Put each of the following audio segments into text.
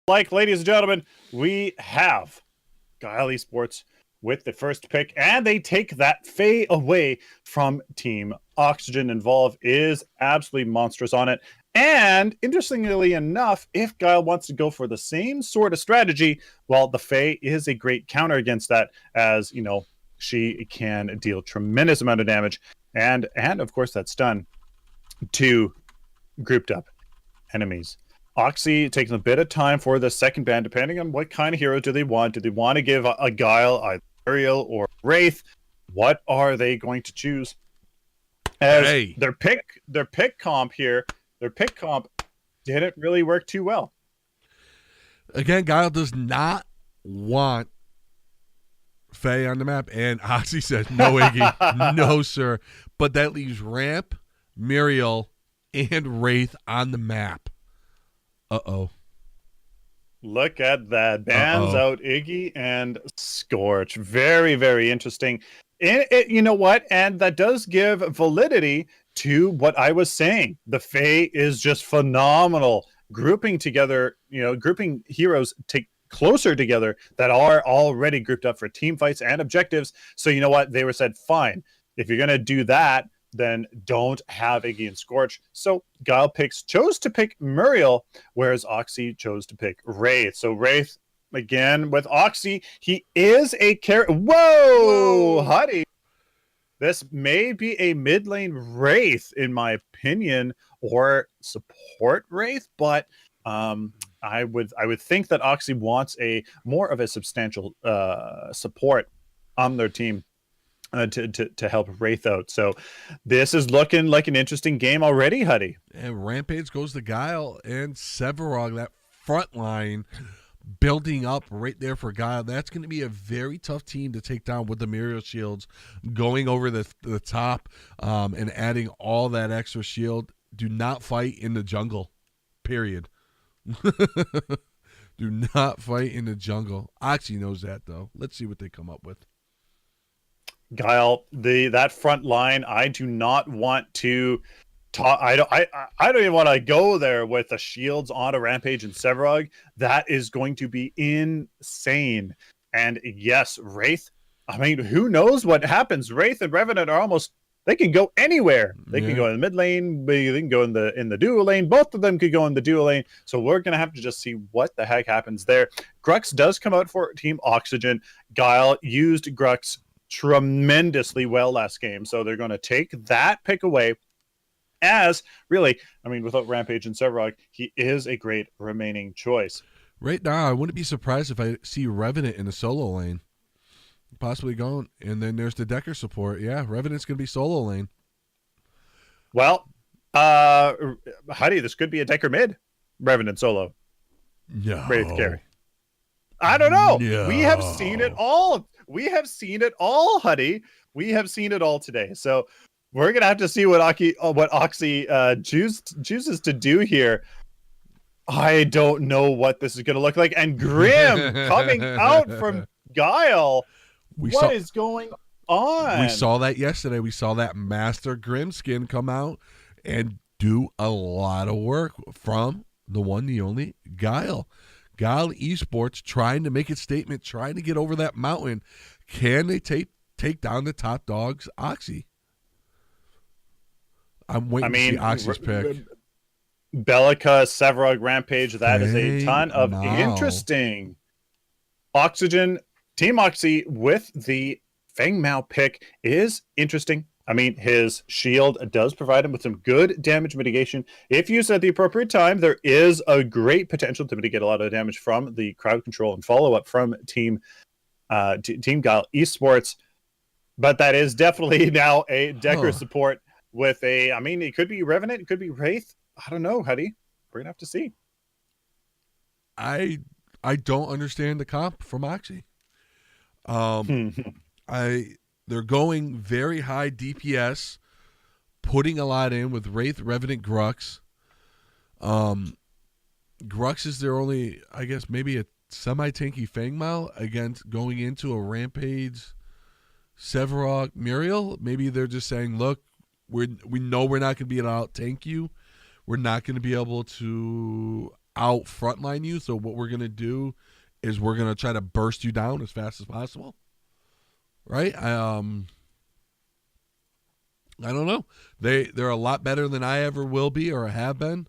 like, ladies and gentlemen, we have Guile eSports with the first pick, and they take that Faye away from Team Oxygen. Involve is absolutely monstrous on it. And interestingly enough, if Guile wants to go for the same sort of strategy, well, the Faye is a great counter against that, as you know, she can deal tremendous amount of damage, and of course that stun to grouped up enemies. Oxy takes a bit of time for the second ban, depending on what kind of hero do they want. Do they want to give a Guile, either Ariel or Wraith? What are they going to choose? As their pick comp here, their pick comp didn't really work too well. Again, Guile does not want Faye on the map, and Oxy says, no, Iggy, no, sir. But that leaves Ramp, Muriel, and Wraith on the map. Uh-oh. Look at that. Bans out Iggy and Scorch. Very, very interesting. You know what? And that does give validity to what I was saying. The Fae is just phenomenal. Grouping together, grouping heroes closer together that are already grouped up for team fights and objectives. So you know what? They were said, fine. If you're going to do that, then don't have Iggy and Scorch. So Guile chose to pick Muriel, whereas Oxy chose to pick Wraith. So Wraith, again, with Oxy, he is a character. Whoa, Huddy. This may be a mid lane Wraith, in my opinion, or support Wraith, but I would think that Oxy wants a more of a substantial support on their team. To help Wraith out. So this is looking like an interesting game already, Huddy. And Rampage goes to Guile and Severog, that front line building up right there for Guile. That's going to be a very tough team to take down with the Muriel shields going over the top and adding all that extra shield. Do not fight in the jungle, period. Do not fight in the jungle. Oxy knows that, though. Let's see what they come up with. Guile, that front line, I do not want to talk. I don't even want to go there with the shields on a Rampage and Severog. That is going to be insane. And yes, Wraith. I mean, who knows what happens? Wraith and Revenant are they can go anywhere. They can go in the mid lane. They can go in the dual lane. Both of them could go in the dual lane. So we're gonna have to just see what the heck happens there. Grux does come out for Team Oxygen. Guile used Grux tremendously well last game, so they're going to take that pick away. As really, I mean, without Rampage and Severog, he is a great remaining choice. Right now, I wouldn't be surprised if I see Revenant in the solo lane, possibly going. And then there's the Decker support. Yeah, Revenant's going to be solo lane. Well, Huddy, this could be a Decker mid, Revenant solo. No, Wraith carry. I don't know. No. We have seen it all. We have seen it all, Huddy. We have seen it all today. So we're gonna have to see what Oxy chooses to do here. I don't know what this is gonna look like. And Grim coming out from Guile. What is going on? We saw that yesterday. We saw that Master Grim skin come out and do a lot of work from the one, the only Guile. Guile eSports trying to make its statement, trying to get over that mountain. Can they take down the top dogs, Oxy? I'm waiting to see Oxy's pick. Bellica, Severog, Rampage, that is a ton of interesting. Oxygen, Team Oxy with the Feng Mao pick is interesting. I mean, his shield does provide him with some good damage mitigation. If used at the appropriate time, there is a great potential to mitigate a lot of damage from the crowd control and follow-up from Team Guile eSports. But that is definitely now a Decker support with it could be Revenant, it could be Wraith. I don't know, Huddy. We're going to have to see. I don't understand the comp from Oxy. They're going very high DPS, putting a lot in with Wraith, Revenant, Grux. Grux is their only, I guess, maybe a semi-tanky Fang Mao against going into a Rampage, Severog, Muriel. Maybe they're just saying, look, we know we're not going to be able to out-tank you. We're not going to be able to out frontline you. So what we're gonna do is we're gonna try to burst you down as fast as possible. Right? I don't know. They're a lot better than I ever will be or have been.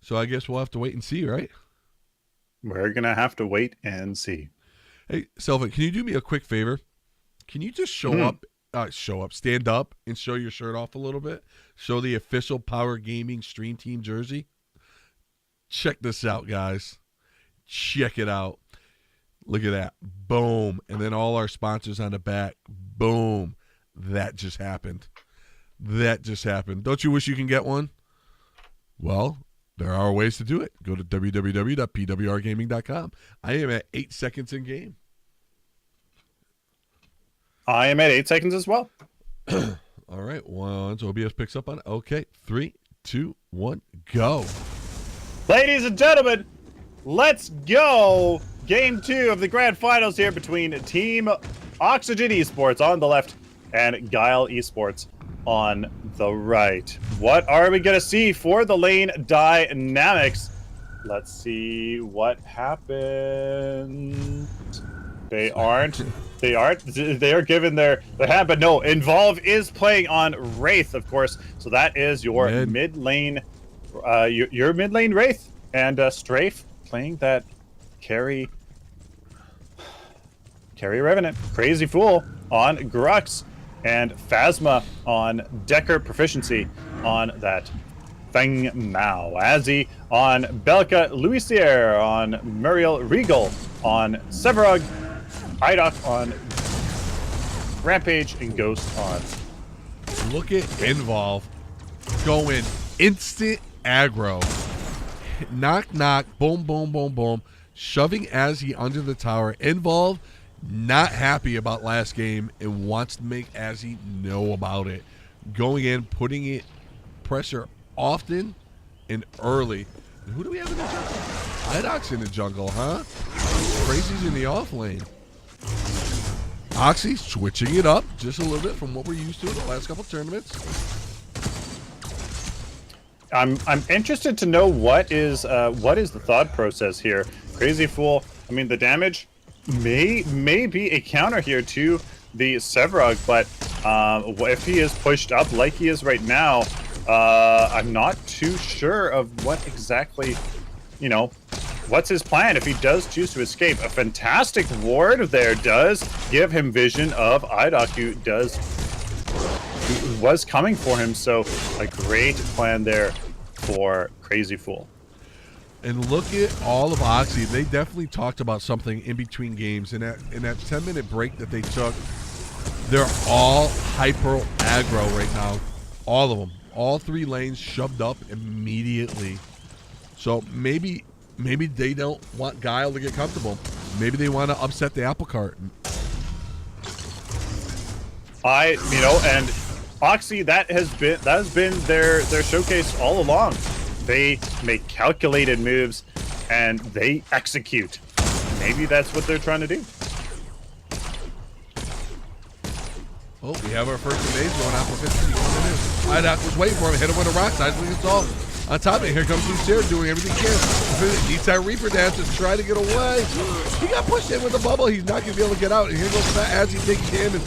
So I guess we'll have to wait and see, right? We're gonna have to wait and see. Hey, Sylvan, can you do me a quick favor? Can you just stand up and show your shirt off a little bit? Show the official Power Gaming Stream Team jersey. Check this out, guys. Check it out. Look at that. Boom. And then all our sponsors on the back. Boom. That just happened. Don't you wish you can get one? Well, there are ways to do it. Go to www.pwrgaming.com. I am at 8 seconds in game. I am at 8 seconds as well. All right. Once OBS picks up on it. Okay. 3, 2, 1, go. Ladies and gentlemen, let's go. Game 2 of the grand finals here between Team XII eSports on the left and Guile eSports on the right. What are we going to see for the lane dynamics? Let's see what happens. They are given their hand, but no, Involve is playing on Wraith, of course. So that is your mid lane, your mid lane Wraith, and Strafe playing that carry Revenant. Crazy Fool on Grux, and Phasma on Decker Proficiency on that Feng Mao. Azzy on Belka, Louisier on Muriel Regal on Severug, Idoc on Rampage, and Ghost on. Look at Involve going instant aggro. Knock, knock, boom, boom, boom, boom. Shoving Azzy under the tower. Involve not happy about last game and wants to make Azzy know about it. Going in, putting it pressure often and early. And who do we have in the jungle? Idoc's in the jungle, huh? Crazy's in the off lane. Oxy switching it up just a little bit from what we're used to in the last couple tournaments. I'm interested to know what is the thought process here. Crazy Fool. I mean, the damage may be a counter here to the Severug, but if he is pushed up like he is right now, I'm not too sure of what exactly, what's his plan if he does choose to escape. A fantastic ward there does give him vision of Idoc, who was coming for him, so a great plan there for Crazy Fool. And look at all of Oxy. They definitely talked about something in between games. In that 10-minute break that they took, they're all hyper aggro right now. All of them. All 3 lanes shoved up immediately. So maybe they don't want Guile to get comfortable. Maybe they want to upset the apple cart. And Oxy, that has been their showcase all along. They make calculated moves and they execute. Maybe that's what they're trying to do. Oh, we have our first grenade going out for 15. Idoc was waiting for him, hit him with a rock, seismic assault. On top of it, here comes Lucier doing everything he can. Needs that Reaper dance to try to get away. He got pushed in with the bubble. He's not going to be able to get out. And here goes that as he takes damage.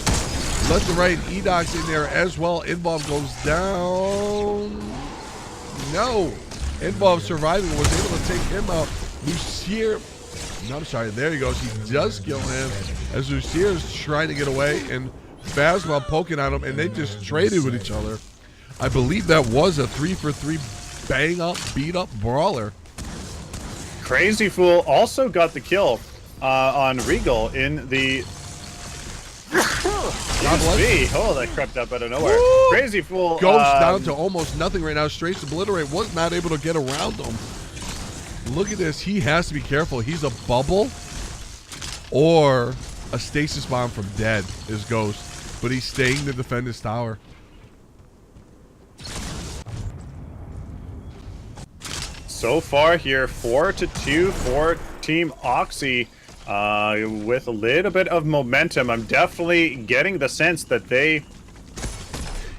Left and right, Edoc's in there as well. Involve goes down. No. Involve surviving, was able to take him out. Lucier, no, I'm sorry, there he goes. He does kill him as Lucier is trying to get away, and Phasma poking at him, and they just traded with each other. I believe that was a 3-for-3 bang up, beat up brawler. Crazy Fool also got the kill on Regal in the Oh, that crept up out of nowhere. Woo! Crazy Fool goes down to almost nothing right now. Straight Obliterate was not able to get around him. Look at this. He has to be careful. He's a bubble or a stasis bomb from dead is Ghost, but he's staying to defend his tower. So far here, 4-2 for Team Oxy. With a little bit of momentum. I'm definitely getting the sense that they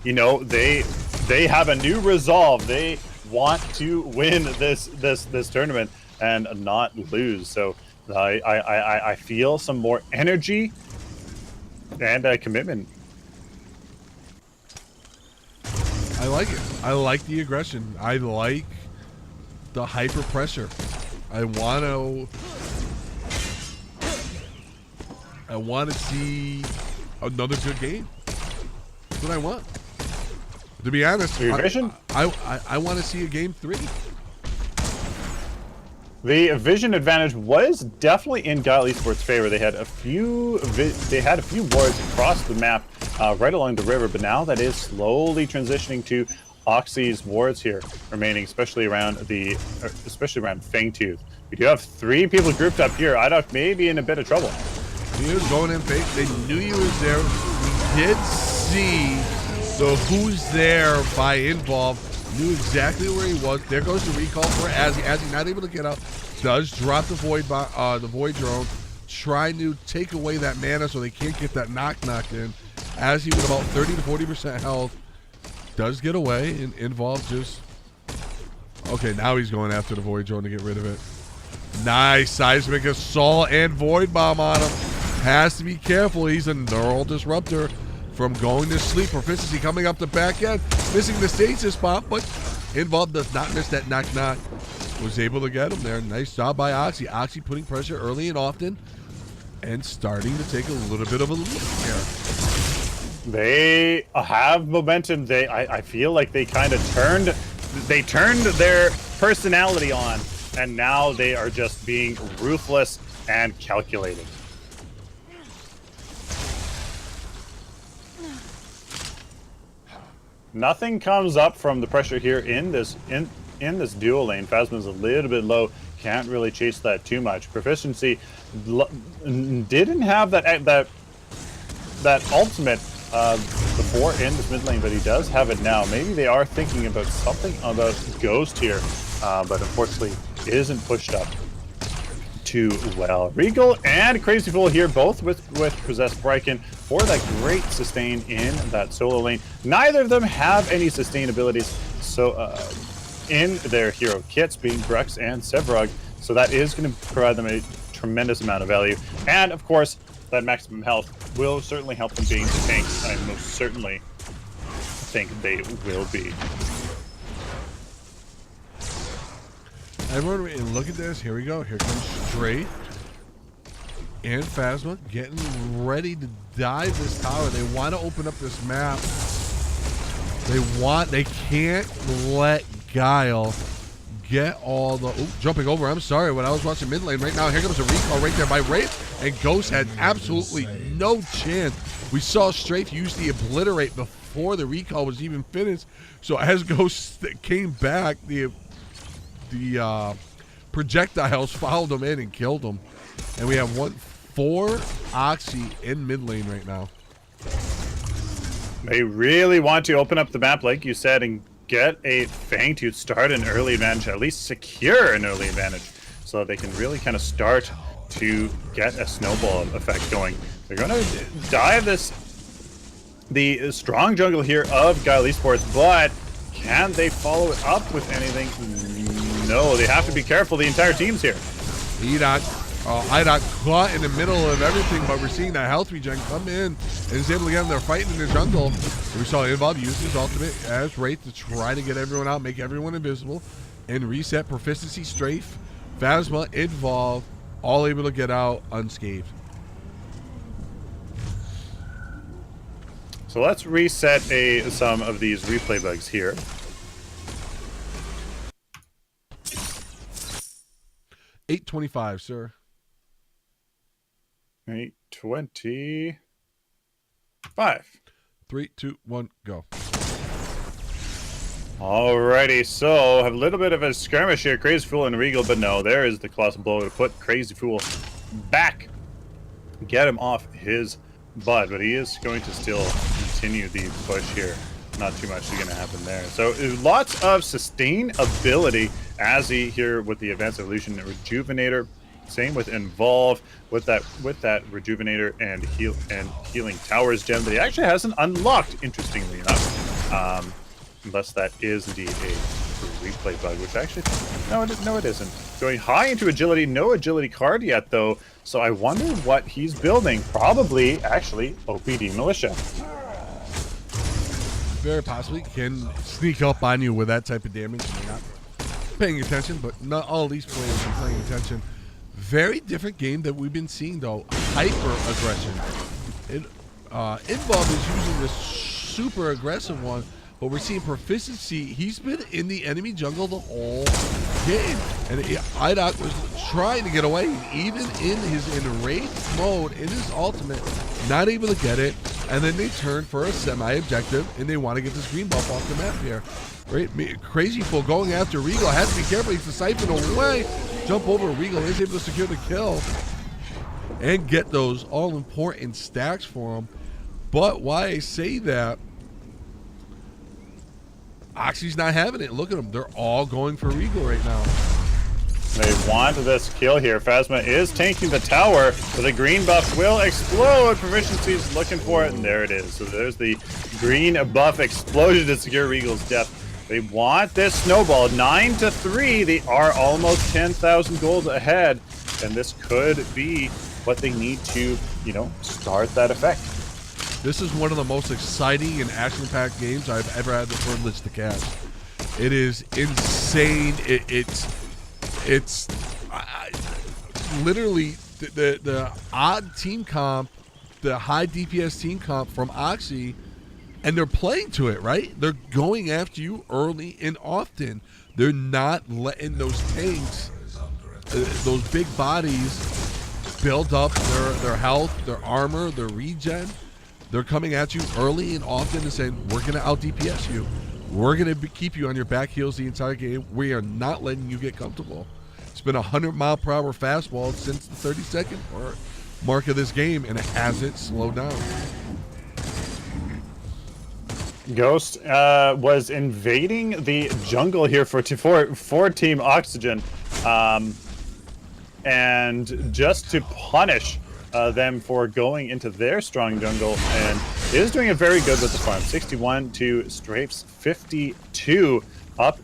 have a new resolve. They want to win this tournament. and not lose. So I feel some more energy and commitment. I like it. I like the aggression. I like the hyper pressure. I want to see another good game. That's what I want. To be honest, I want to see a game 3. The vision advantage was definitely in Guile eSports' favor. They had a few wards across the map, right along the river, but now that is slowly transitioning to XI's wards here, remaining especially around Fangtooth. We do have 3 people grouped up here. IDOC may be in a bit of trouble. He was going in fake. They knew he was there. We did see the who's there by Involve. Knew exactly where he was. There goes the recall for Azzy. Azzy not able to get up. Does drop the void drone, trying to take away that mana so they can't get that knocked in. Azzy with about 30 to 40% health does get away, and Involve just okay. Now he's going after the void drone to get rid of it. Nice seismic assault and void bomb on him. Has to be careful. He's a neural disruptor from going to sleep. Proficiency coming up the back end, missing the stasis spot, but Involve does not miss that knock. Was able to get him there. Nice job by Oxy. Oxy putting pressure early and often and starting to take a little bit of a lead here. They have momentum. I feel like they kind of turned their personality on, and now they are just being ruthless and calculating. Nothing comes up from the pressure here in this dual lane. Phasma's a little bit low. Can't really chase that too much. Proficiency didn't have that ultimate before in this mid lane, but he does have it now. Maybe they are thinking about something about Ghost here, but unfortunately isn't pushed up too well. Regal and Crazy Fool here, both with Possessed Bryken for that great sustain in that solo lane. Neither of them have any sustain abilities, so in their hero kits, being Brux and Sevrog, so that is going to provide them a tremendous amount of value. And of course, that maximum health will certainly help them being the tanks. I most certainly think they will be. Everyone, look at this. Here we go. Here comes Strafe and Phasma getting ready to dive this tower. They want to open up this map. They can't let Guile get all the jumping over. I'm sorry, when I was watching mid lane right now, here comes a recall right there by Wraith, and Ghost had absolutely no chance. We saw Strafe use the obliterate before the recall was even finished. So as Ghost came back, the projectiles followed him in and killed him. And we have 4 Oxy in mid lane right now. They really want to open up the map, like you said, and get a Fangtooth, start an early advantage, at least secure an early advantage, so they can really kind of start to get a snowball effect going. They're going to dive the strong jungle here of Guile eSports, but can they follow it up with anything? No, they have to be careful. The entire team's here. IDOT caught in the middle of everything, but we're seeing that health regen come in and is able to get them. They're fighting in the jungle. We saw Involve use his ultimate as Wraith to try to get everyone out, make everyone invisible, and reset Proficiency. Strafe, Phasma, Involve, all able to get out unscathed. So let's reset some of these replay bugs here. 8:25, sir. 8:25. 3, 2, 1, go. Alrighty, so have a little bit of a skirmish here. Crazy Fool and Regal, but no, there is the colossal blow to put Crazy Fool back. Get him off his butt, but he is going to still continue the push here. Not too much is going to happen there. So lots of sustain ability as he here with the Advanced Evolution Rejuvenator. Same with Involve with that Rejuvenator and Healing Towers gem that he actually hasn't unlocked, interestingly enough. Unless that is indeed a replay bug, which actually, no, it isn't. Going high into agility, no agility card yet though. So I wonder what he's building. Probably, actually, OPD Militia. Very possibly can sneak up on you with that type of damage. You're not paying attention, but not all these players are paying attention. Very different game that we've been seeing though. Hyper aggression. Involve is using this super aggressive one, but we're seeing proficiency. He's been in the enemy jungle the whole game, and IDOC was trying to get away, even in his enraged mode, in his ultimate, not able to get it, and then they turn for a semi-objective, and they want to get this green buff off the map here. Right? Crazy Fool going after Regal, has to be careful, he's the siphon away, jump over Regal, is able to secure the kill, and get those all-important stacks for him. But why I say that, Oxy's not having it. Look at them. They're all going for Regal right now. They want this kill here. Phasma is tanking the tower, but the green buff will explode. Proficiency's looking for it, and there it is. So there's the green buff explosion to secure Regal's death. They want this snowball. 9-3. They are almost 10,000 gold ahead, and this could be what they need to, start that effect. This is one of the most exciting and action-packed games I've ever had the privilege to cast. It is insane. It's literally the odd team comp, the high DPS team comp from Oxy, and they're playing to it, right? They're going after you early and often. They're not letting those tanks, those big bodies, build up their health, their armor, their regen. They're coming at you early and often and saying, we're going to out-DPS you. We're going to keep you on your back heels the entire game. We are not letting you get comfortable. It's been a 100-mile-per-hour fastball since the 32nd mark of this game, and it hasn't slowed down. Ghost was invading the jungle here for Team Oxygen. And just to punish them for going into their strong jungle, and is doing it very good with the farm. 61 to Strafe's 52, up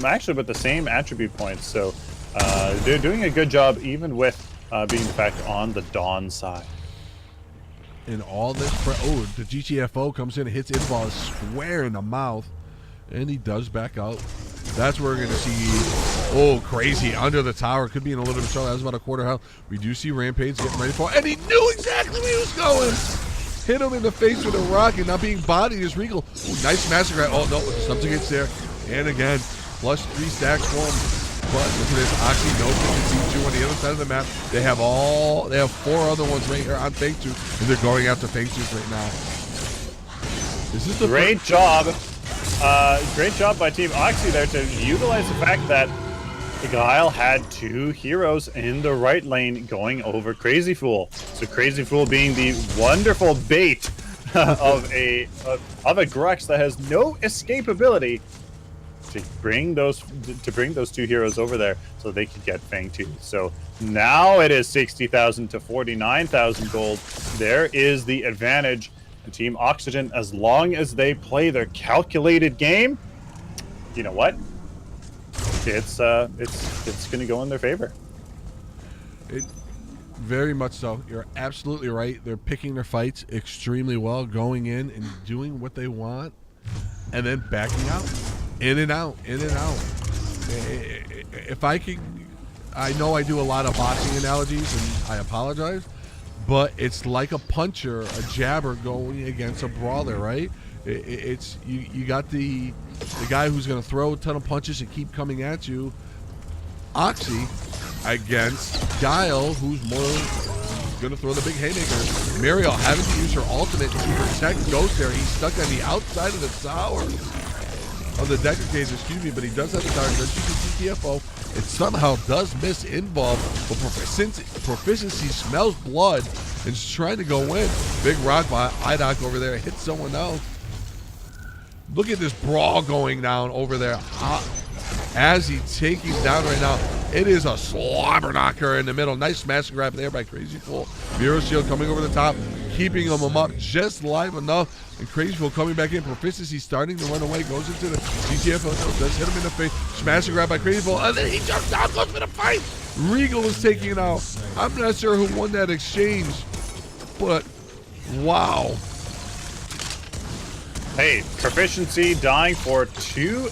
actually with the same attribute points. So they're doing a good job even with being in fact on the Dawn side. And all this, the GTFO comes in and hits Inval square in the mouth, and he does back out. That's where we're going to see, crazy, under the tower. Could be in a little bit of trouble. That was about a quarter health. We do see Rampage getting ready for it, and he knew exactly where he was going. Hit him in the face with a rocket, not being bodied is Regal. Ooh, nice massacre. Oh, no, something gets there. And again, plus 3 stacks for him. But look at this, Oxy knows they can see 2 on the other side of the map. They have 4 other ones right here on Fang 2, and they're going after Fang 2s right now. This is the great job. Great job by Team Oxy there to utilize the fact that Guile had 2 heroes in the right lane going over Crazy Fool. So Crazy Fool being the wonderful bait of a Grux that has no escapability to bring those 2 heroes over there so they could get Fang 2. So now it is 60,000 to 49,000 gold. There is the advantage. Team Oxygen, as long as they play their calculated game, you know what? It's going to go in their favor. Very much so. You're absolutely right. They're picking their fights extremely well, going in and doing what they want, and then backing out, in and out, in and out. If I could, I know I do a lot of boxing analogies, and I apologize. But it's like a puncher, a jabber going against a brawler, right? It's you got the guy who's going to throw a ton of punches and keep coming at you. Oxy against Guile, who's more going to throw the big haymaker. Muriel having to use her ultimate to protect Ghost there. He's stuck on the outside of the tower. Of the Decker cage, excuse me, but he does have the tower. Does use the TFO. It somehow does miss Involve, but proficiency smells blood and is trying to go in. Big rock by IDOC over there, hits someone else. Look at this brawl going down over there. As he taking down right now. It is a slobber knocker in the middle. Nice smash and grab there by Crazy Fool. Mirror Shield coming over the top, keeping him up just live enough. And Crazy Fool coming back in. Proficiency starting to run away. Goes into the GTFO. Does hit him in the face. Smash and grab by Crazy Fool. And then he jumps down, goes for the fight. Regal is taking it out. I'm not sure who won that exchange, but wow. Hey, Proficiency dying for three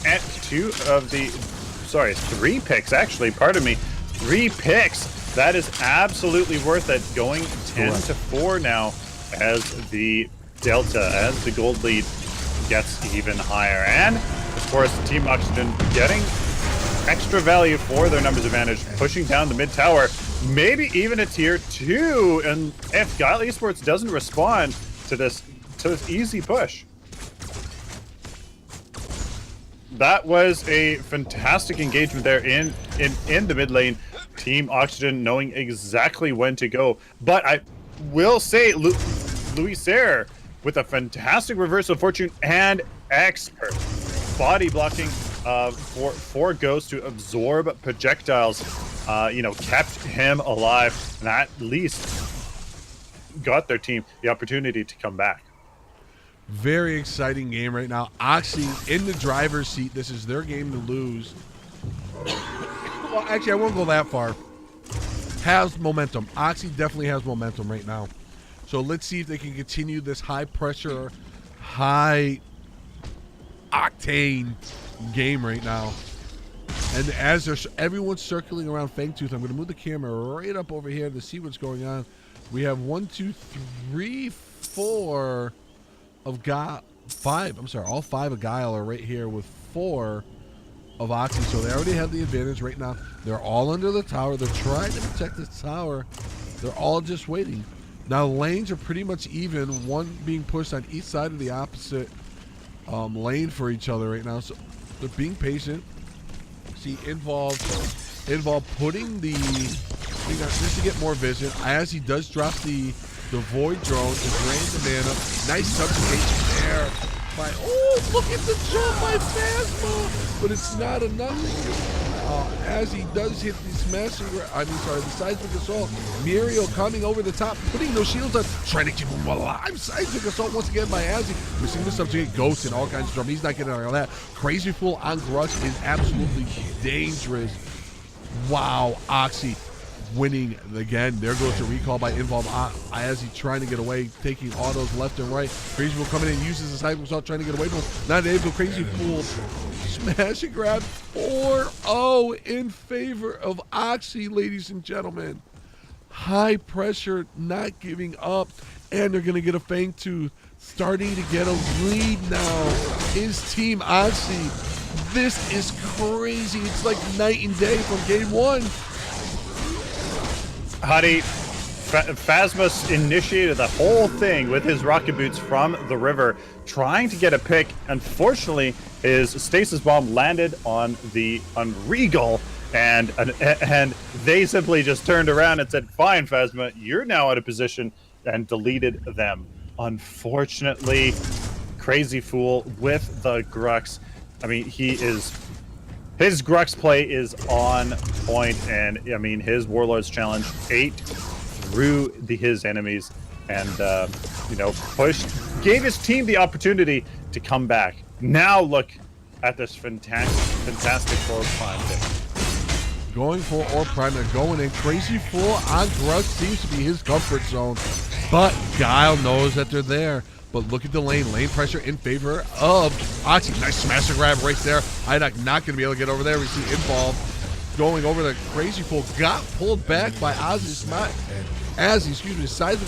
picks, actually, pardon me. 3 picks. That is absolutely worth it. Going 10-4 now as the Delta, as the gold lead gets even higher. And, of course, Team Oxygen getting extra value for their numbers advantage, pushing down the mid tower, maybe even a tier 2. And if Guile eSports doesn't respond to this easy push, that was a fantastic engagement there in the mid lane. Team Oxygen knowing exactly when to go. But I will say, Louis Serre with a fantastic reversal of fortune and expert body blocking for Ghost to absorb projectiles, kept him alive and at least got their team the opportunity to come back. Very exciting game right now. Oxy in the driver's seat. This is their game to lose. Well, actually, I won't go that far. Has momentum. Oxy definitely has momentum right now. So let's see if they can continue this high pressure, high octane game right now. And as everyone's circling around Fangtooth, I'm going to move the camera right up over here to see what's going on. We have 1, 2, 3, 4 of five. I'm sorry, all 5 of Guile are right here with 4 of Oxy. So they already have the advantage right now. They're all under the tower. They're trying to protect the tower. They're all just waiting. Now lanes are pretty much even. One being pushed on each side of the opposite lane for each other right now. So they're being patient. See, involved putting the thing on just to get more vision. As he does drop the Void Drone to drain the mana. Nice substitution there. Look at the jump by Phasma! But it's not enough. As he does hit the the Seismic Assault. Muriel coming over the top, putting those shields on, trying to keep him alive. Seismic Assault once again by Azzy. We're seeing this subject Ghost and all kinds of trouble. He's not getting all that. Crazy Fool on Grux is absolutely dangerous. Wow, Oxy winning again. There goes the recall by Involve as he's trying to get away, taking autos left and right. Crazy Fool coming in, uses the Seismic Assault, trying to get away from him. Not able. Crazy Fool smash and grab 4-0 in favor of Oxy, ladies and gentlemen. High pressure, not giving up, and they're going to get a Fangtooth. Starting to get a lead now is Team Oxy. This is crazy. It's like night and day from game 1. Huddy, Phasma initiated the whole thing with his rocket boots from the river, trying to get a pick. Unfortunately, his stasis bomb landed on Regal, and they simply just turned around and said, "Fine, Phasma, you're now out of position," and deleted them. Unfortunately, Crazy Fool with the Grux. I mean, his Grux play is on point, and I mean, his Warlords challenge ate through his enemies, and gave his team the opportunity to come back. Now look at this fantastic Orb Prime pick. Going for Orb Prime, they're going in. Crazy Fool on Grux seems to be his comfort zone, but Guile knows that they're there. But look at the lane pressure in favor of Oxy. Nice smash and grab right there. Idoc not going to be able to get over there. We see Involved going over the Crazy Fool. Got pulled back by Seismic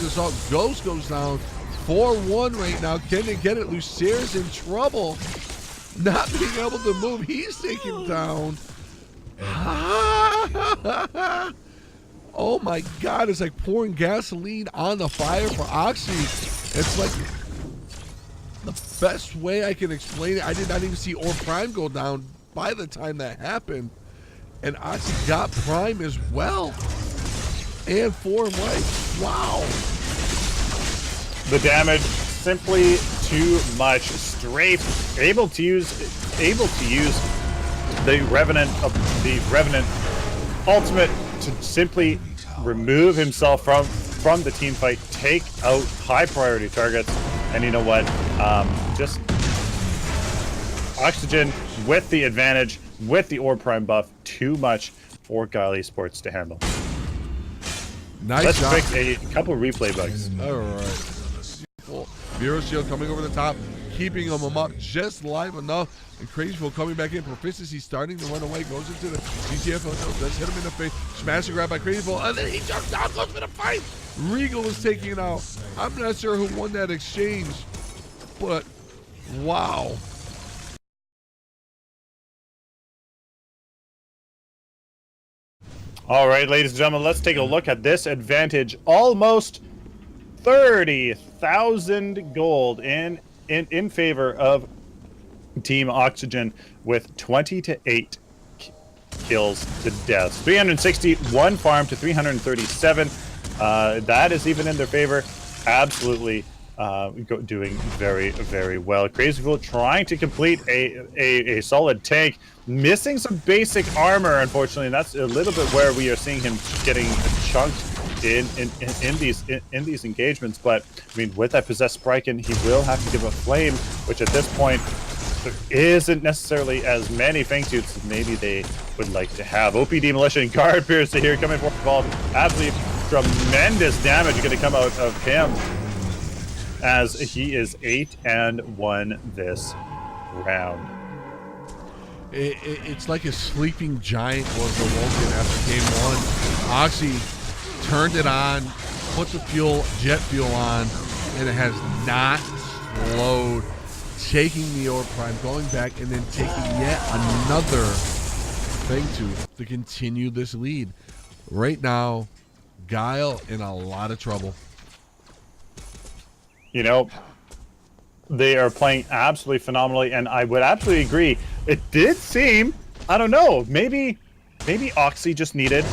Assault. Ghost goes down. 4-1 right now. Can they get it? Lucier's in trouble. Not being able to move. He's taken down. Oh my God. It's like pouring gasoline on the fire for Oxy. It's like the best way I can explain it. I did not even see Orb Prime go down by the time that happened. And Oxy got Prime as well. And 4 life. Wow. The damage simply too much. Strafe able to use the Revenant ultimate to simply remove himself from the team fight, take out high priority targets, and you know what? Just XII with the advantage, with the Orb Prime buff, too much for Guile eSports to handle. Nice Let's job. fix a couple replay bugs. All right. Well, Mirror Shield coming over the top, keeping him up just live enough. And Crazyful coming back in. Proficiency starting to run away. Goes into the GTFO. Does hit him in the face. Smash and grab by Crazyful. And then he jumps down, goes for the fight. Regal is taking it out. I'm not sure who won that exchange, but wow. All right, ladies and gentlemen, let's take a look at this advantage. Almost 30,000 gold in favor of Team XII with 20-8 kills to death. 361 farm to 337. That is even in their favor. Absolutely doing very, very well. Crazyful trying to complete a solid tank, missing some basic armor, unfortunately, and that's a little bit where we are seeing him getting chunked in these engagements. But I mean, with that possessed Spriken, he will have to give a flame, which at this point there isn't necessarily as many Fang Tooths as maybe they would like to have. OP Demolition, Guard Piercer here coming for involved. Absolutely tremendous damage going to come out of him, as he is 8-1 this round. It's like a sleeping giant was awoken after game one. Oxy turned it on, put the jet fuel on, and it has not slowed. Taking the Orb Prime, going back, and then taking yet another thing to continue this lead. Right now, Guile in a lot of trouble. You know, they are playing absolutely phenomenally, and I would absolutely agree. It did seem, I don't know, maybe Oxy just needed,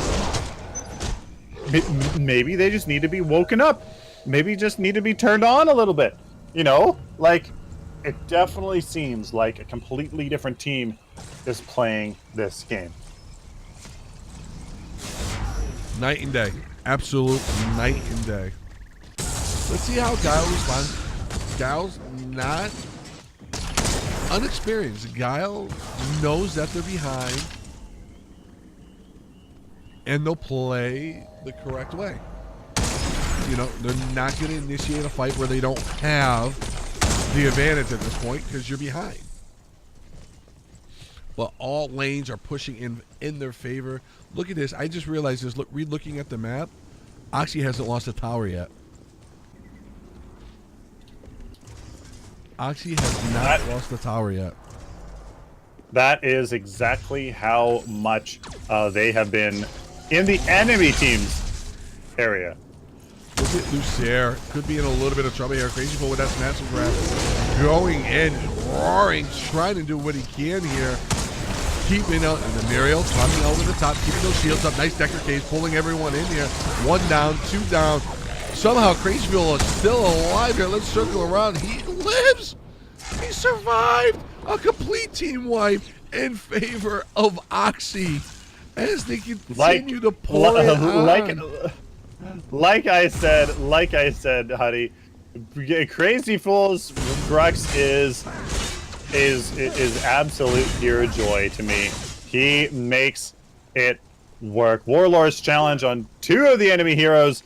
maybe they just need to be woken up. Maybe just need to be turned on a little bit. You know, like, it definitely seems like a completely different team is playing this game. Night and day. Absolute night and day. Let's see how Guile responds. Guile's not unexperienced. Guile knows that they're behind, and they'll play the correct way. You know, they're not going to initiate a fight where they don't have the advantage at this point because you're behind. But all lanes are pushing in their favor. Look at this. I just realized this. Look, looking at the map, Oxy hasn't lost a tower yet. Oxy has not lost the tower yet. That is exactly how much they have been in the enemy team's area. Look at Lucier. Could be in a little bit of trouble here. Crazyful with that smash and grab. Going in, roaring, trying to do what he can here. Keeping out, and the Muriel coming over the top, keeping those shields up. Nice Decker case, pulling everyone in here. 1 down, 2 down. Somehow Crazyful is still alive here. Let's circle around. He lives. He survived a complete team wipe in favor of Oxy as they continue to pour it on. Like I said, Huddy, Crazyful's Grux is absolute pure joy to me. He makes it work. Warlord's challenge on 2 of the enemy heroes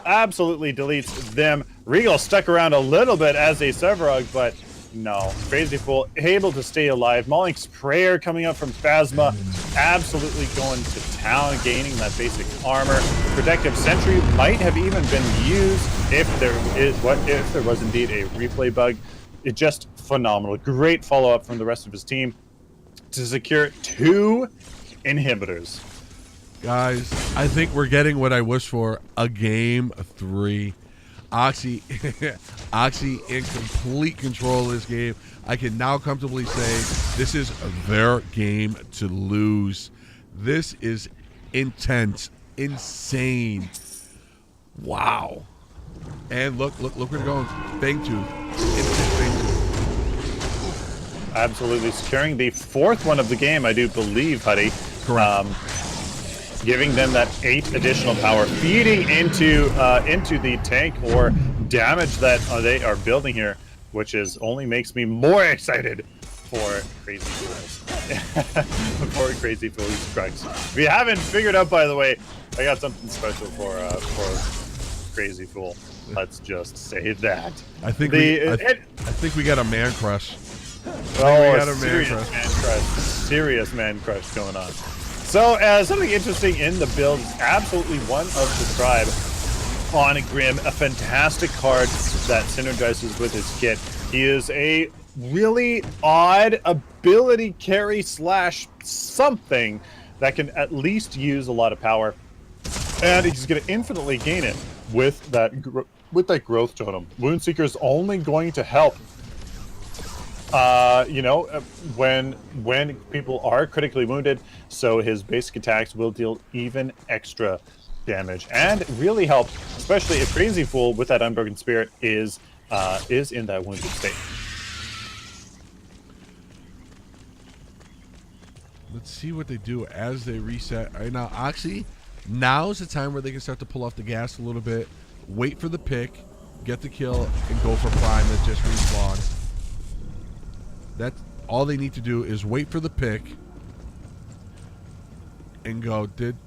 absolutely deletes them. Regal stuck around a little bit as a Sevarog, but no. Crazyful able to stay alive. Mauling's Prayer coming up from Phasma, absolutely going to town, gaining that basic armor. Protective Sentry might have even been used if there was indeed a replay bug. It just phenomenal. Great follow-up from the rest of his team to secure 2 inhibitors. Guys, I think we're getting what I wish for, a game 3. Oxy in complete control of this game. I can now comfortably say this is their game to lose. This is intense, insane. Wow. And look where they're going. Fang Tooth. Instant Fang Tooth. Absolutely securing the 4th one of the game, I do believe, Huddy. Correct. giving them that 8 additional power, feeding into the tank or damage that they are building here, which is only makes me more excited for Crazy Fools. For Crazy Fools strikes. If you haven't figured out, by the way, I got something special for Crazy Fool. Let's just say that. I think we got a man crush. Serious man crush going on. So, something interesting in the build is absolutely one of the tribe on Grim, a fantastic card that synergizes with his kit. He is a really odd ability carry slash something that can at least use a lot of power, and he's going to infinitely gain it with that growth totem. Woundseeker is only going to help when people are critically wounded, so his basic attacks will deal even extra damage and really help, especially if Crazy Fool with that Unbroken Spirit is in that wounded state. Let's see what they do as they reset. Right now, actually, now's the time where they can start to pull off the gas a little bit, wait for the pick, get the kill, and go for Prime that just respawned. That's all they need to do is wait for the pick and go. I'm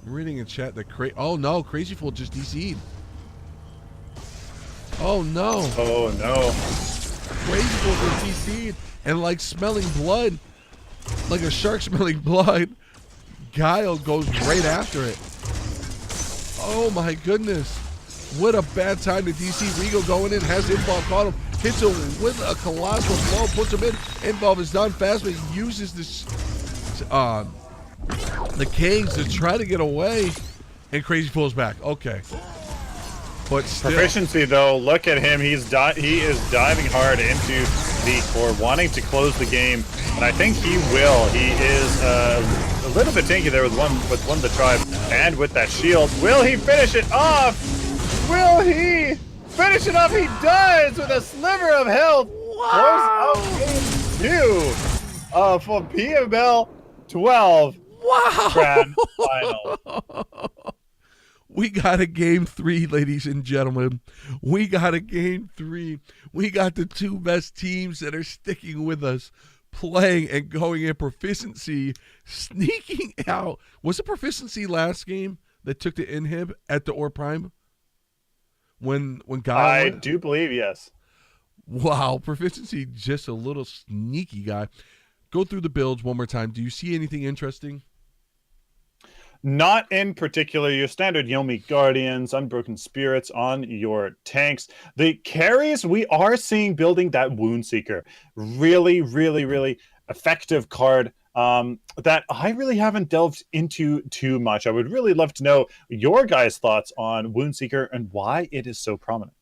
reading in chat that oh no, Crazy Fool just DC'd. Oh no. Oh no. Crazy Fool just DC'd and like smelling blood, like a shark smelling blood. Guile goes right after it. Oh my goodness. What a bad time to DC. Rigo going in, has Involve caught him, hits him with a colossal blow, puts him in. Involve is done fast, but he uses this the canes to try to get away, and Crazy Fool's back. Okay. But still. Proficiency, though, look at him. He is diving hard into the core, wanting to close the game, and I think he will. He is a little bit tanky there with one of the tribe, and with that shield. Will he finish it off? Will he finish it off? He does with a sliver of health. Wow. Close out game 2 for PML 12. Wow. Grand final. We got a game 3, ladies and gentlemen. We got a game 3. We got the 2 best teams that are sticking with us, playing and going in proficiency, sneaking out. Was it proficiency last game that took the inhib at the Or Prime? When Guile I do believe, yes. Wow, proficiency, just a little sneaky guy. Go through the builds one more time. Do you see anything interesting? Not in particular. Your standard Yomi Guardians, Unbroken Spirits on your tanks. The carries, we are seeing building that Woundseeker. Really, really, really effective card that I really haven't delved into too much. I would really love to know your guys' thoughts on Woundseeker and why it is so prominent.